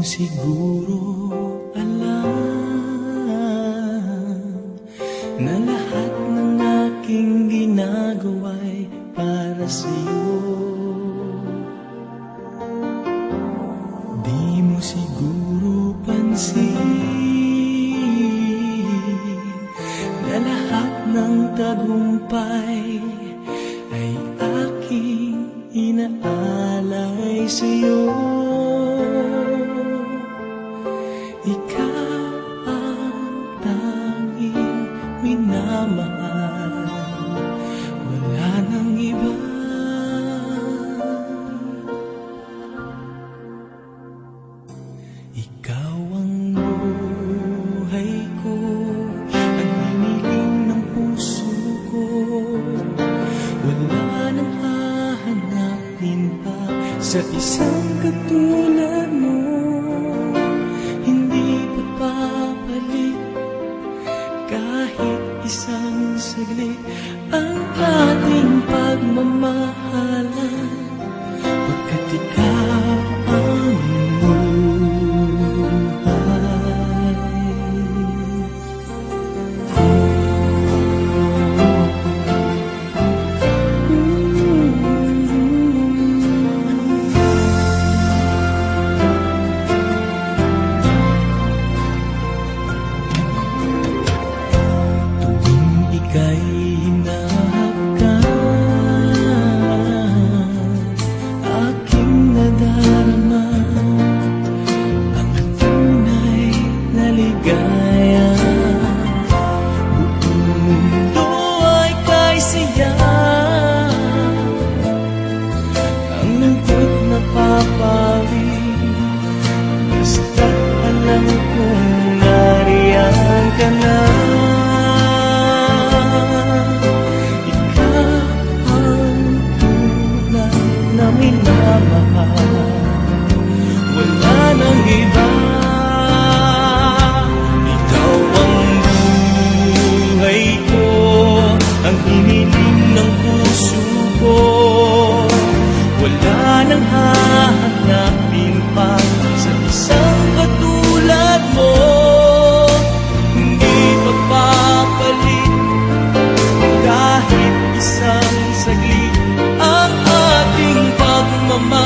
mo siguro alam na lahat ng aking ginagawa'y para sa'yo. Di mo siguro pansin na lahat ng tagumpay ay aking inaalay sa'yo. Ikaw ang tanging minamahal, wala nang iba. Ikaw ang buhay ko, ang hiniling ng puso ko. Wala nang hahanapin pa sa isang katulad mo. Hindi papapalit kahit isang saglit ang ating pagmamahalan, pagkat ikaw ang ika'y hinahapkan, aking nadarama ang tunay na ligaya. Buong mundo ay kay saya, ang lungkot na papawi, basta't alam kong nariyan ka na. Wala nang iba. Ikaw ang buhay ko, ang hiniling ng puso ko. Wala nang hahanapin pa sa isang katulad mo. Hindi papapalit kahit isang saglit ang ating pagmamahal.